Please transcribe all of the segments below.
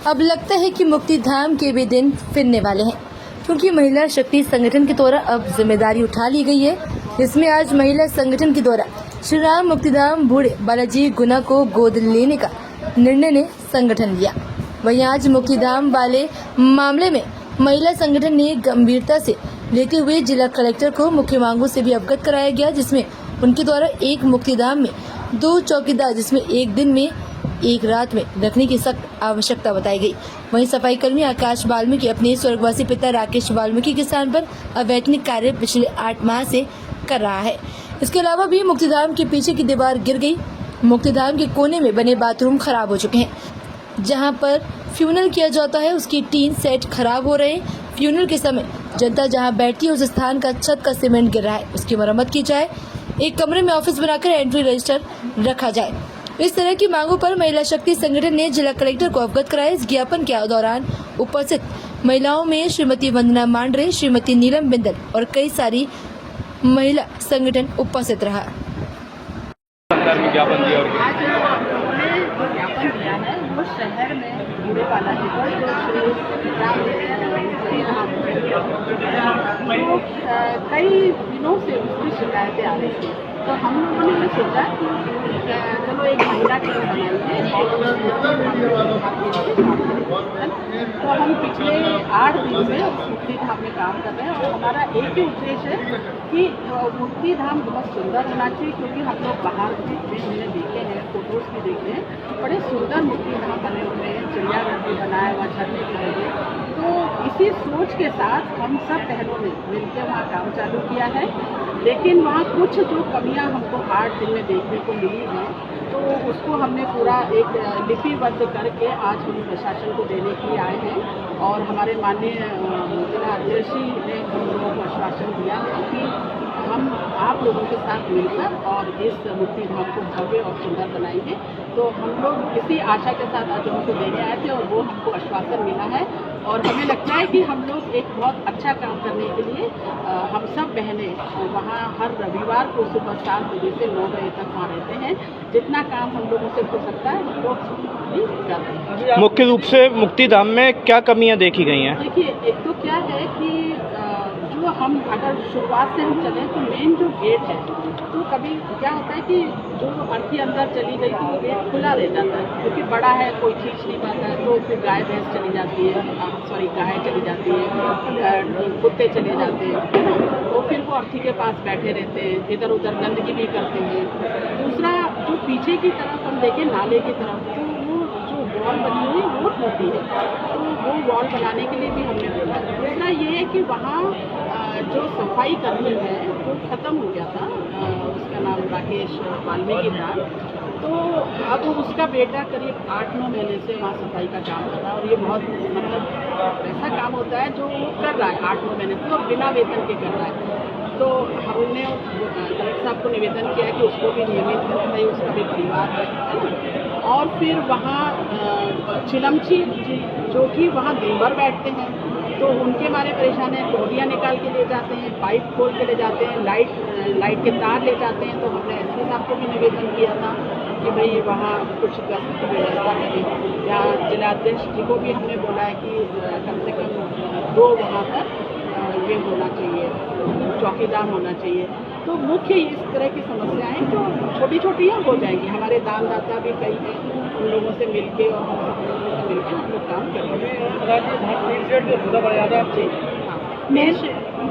अब लगता है कि मुक्तिधाम के भी दिन फिरने वाले हैं, क्योंकि महिला शक्ति संगठन के द्वारा अब जिम्मेदारी उठा ली गई है। इसमें आज महिला संगठन के द्वारा श्री राम मुक्तिधाम बूढ़े बालाजी गुना को गोद लेने का निर्णय ने संगठन लिया। वहीं आज मुक्तिधाम वाले मामले में महिला संगठन ने गंभीरता से लेते हुए जिला कलेक्टर को मुख्य मांगों से भी अवगत कराया गया, जिसमें उनके द्वारा एक मुक्तिधाम में 2 चौकीदार, जिसमें एक दिन में एक रात में रखने की सख्त आवश्यकता बताई गई। वहीं सफाई कर्मी आकाश वाल्मीकि अपने स्वर्गवासी पिता राकेश वाल्मीकि के स्थान पर अवैतनिक कार्य पिछले 8 माह से कर रहा है। इसके अलावा भी मुक्तिधाम के पीछे की दीवार गिर गई। मुक्तिधाम के कोने में बने बाथरूम खराब हो चुके हैं। जहां पर फ्यूनल किया जाता है उसकी टीन सेट खराब हो रहे हैं। फ्यूनल के समय जनता जहां बैठती है उस स्थान का छत का सीमेंट गिर रहा है, उसकी मरम्मत की जाए। एक कमरे में ऑफिस बनाकर एंट्री रजिस्टर रखा जाए। इस तरह की मांगों पर महिला शक्ति संगठन ने जिला कलेक्टर को अवगत कराया। इस ज्ञापन के दौरान उपस्थित महिलाओं में श्रीमती वंदना मांडरे, श्रीमती नीलम बिंदल और कई सारी महिला संगठन उपस्थित रहा। ज्ञापन दिया और आज उन्होंने जो ज्ञापन दिया है वो शहर में बूढ़े बालाजी पर जो श्री राम वो कई दिनों से उसकी शिकायतें आ रही थी। तो हम लोगों ने ये सोचा कि चलो एक महिला टीम बनाइए तो हम पिछले 8 दिन से मुक्तिधाम में काम कर रहे हैं और हमारा एक ही उद्देश्य है कि मुक्तिधाम बहुत सुंदर होना चाहिए, क्योंकि हम लोग बाहर भी हमने देखे हैं, फोटोज भी देखे हैं, बड़े सुंदर मुक्तिधाम बने हुए हैं, चिड़ियाघर भी बनाया हुआ, झरने भी लगे। तो इसी सोच के साथ हम सब बहनों ने मिलकर वहाँ काम चालू किया है, लेकिन वहाँ कुछ जो कमियाँ हमको 8 दिन में देखने को मिली हैं, तो उसको हमने पूरा एक लिपिबद्ध करके आज हम प्रशासन को देने के लिए आए हैं। और हमारे माननीय जिला अध्यक्ष ने हम लोगों को आश्वासन दिया है कि हम आप लोगों के साथ मिलकर और इस मुक्तिधाम को भव्य और सुंदर बनाएंगे। तो हम लोग इसी आशा के साथ आज उनको देने आए थे और वो हमको आश्वासन मिला है। और हमें लगता है कि हम लोग एक बहुत अच्छा काम करने के लिए हम सब बहनें वहाँ हर रविवार को सुबह 7 बजे से 9 बजे तक वहाँ रहते हैं। जितना काम हम लोगों से हो सकता है हम लोग भी करते हैं। मुख्य रूप से मुक्तिधाम में क्या कमियां देखी गई हैं? देखिए, एक तो क्या है कि जो हम अगर शुरुआत से हम चलें तो मेन जो गेट है, तो कभी क्या होता है कि जो अर्थी अंदर चली गई तो वो गेट खुला रह जाता है, क्योंकि बड़ा है, कोई खींच नहीं पाता है, तो फिर गाय भैंस चली जाती है, गाय चली जाती है, कुत्ते चले जाते हैं, तो फिर वो अर्थी के पास बैठे रहते हैं, इधर उधर गंदगी भी करते हैं। दूसरा, जो पीछे की तरफ हम देखें नाले की तरफ, तो वो जो वॉल बनी हुई वो टूटी है, तो वो वॉल बनाने के लिए भी हमने बोला। दूसरा ये है कि वहाँ जो सफाई कर्मी है वो ख़त्म हो गया था, उसका नाम राकेश वाल्मीकि था, तो अब उसका बेटा करीब 8-9 महीने से वहाँ सफाई का काम कर रहा है। और ये बहुत मतलब ऐसा काम होता है जो वो कर रहा है 8-9 महीने से और बिना वेतन के कर रहा है। तो हमने कलेक्टर साहब को निवेदन किया कि उसको भी नियमित करना चाहिए, उसका भी परिवार है ना। और फिर वहाँ चिलमची जी जो कि वहाँ दिन भर बैठते हैं, तो उनके बारे परेशान है, टोलियाँ निकाल के ले जाते हैं, पाइप खोल के ले जाते हैं, लाइट के तार ले जाते हैं। तो हमने एसपी साहब को भी निवेदन किया था कि भाई वहाँ कुछ गश्त की व्यवस्था करें। या जिलाध्यक्ष जी को भी हमने बोला है कि कम से कम 2 वहाँ पर ये होना चाहिए, चौकीदार होना चाहिए। तो मुख्य इस तरह की समस्याएं जो छोटी छोटी हैं हो जाएंगी। हमारे दानदाता भी कई हैं, उन लोगों से मिलके और हम लोगों से मिलकर हम लोग काम करेंगे।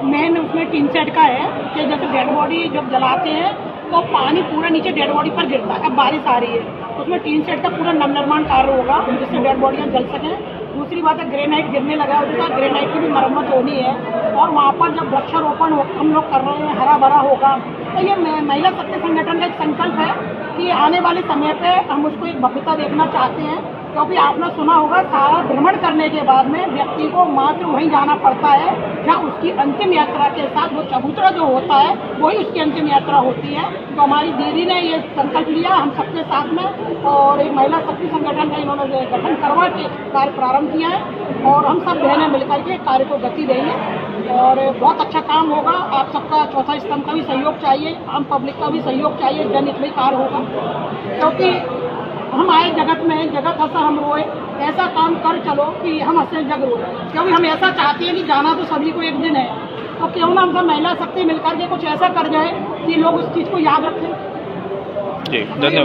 मेन उसमें टीन सेट का है कि जैसे डेड बॉडी जब जलाते हैं तो पानी पूरा नीचे डेड बॉडी पर गिरता है। अब बारिश आ रही है, उसमें टीन सेट का पूरा नवनिर्माण कार्य होगा जिससे डेड बॉडियाँ जल सकें। दूसरी बात है, ग्रेनाइट गिरने लगा है, ग्रेनाइट की भी मरम्मत होनी है। और वहाँ पर जब वृक्षारोपण हम लोग कर रहे हैं, हरा भरा होगा, तो ये महिला शक्ति संगठन का एक संकल्प है कि आने वाले समय पे हम उसको एक भव्यता देखना चाहते हैं। क्योंकि आपने सुना होगा, सारा भ्रमण करने के बाद में व्यक्ति को मात्र वहीं जाना पड़ता है जहाँ उसकी अंतिम यात्रा के साथ वो चबूतरा जो होता है वही उसकी अंतिम यात्रा होती है। तो हमारी दीदी ने ये संकल्प लिया हम सबके साथ में, और एक महिला शक्ति संगठन का इन्होंने गठन करवा के कार्य प्रारंभ किया है और हम सब बहनें मिलकर के कार्य को गति देंगे और बहुत अच्छा काम होगा। आप सबका चौथा स्तंभ का भी सहयोग चाहिए, आम पब्लिक का भी सहयोग चाहिए, जनहित में कार्य होगा। क्योंकि हम आए जगत में, जगत हंसा हम रोए, ऐसा काम कर चलो कि हम हंसे जग रोए, क्योंकि हम ऐसा चाहते हैं कि जाना तो सभी को एक दिन है, तो क्यों ना हम सब महिला शक्ति मिलकर के कुछ ऐसा कर जाए कि लोग उस चीज़ को याद रखें। जी धन्यवाद।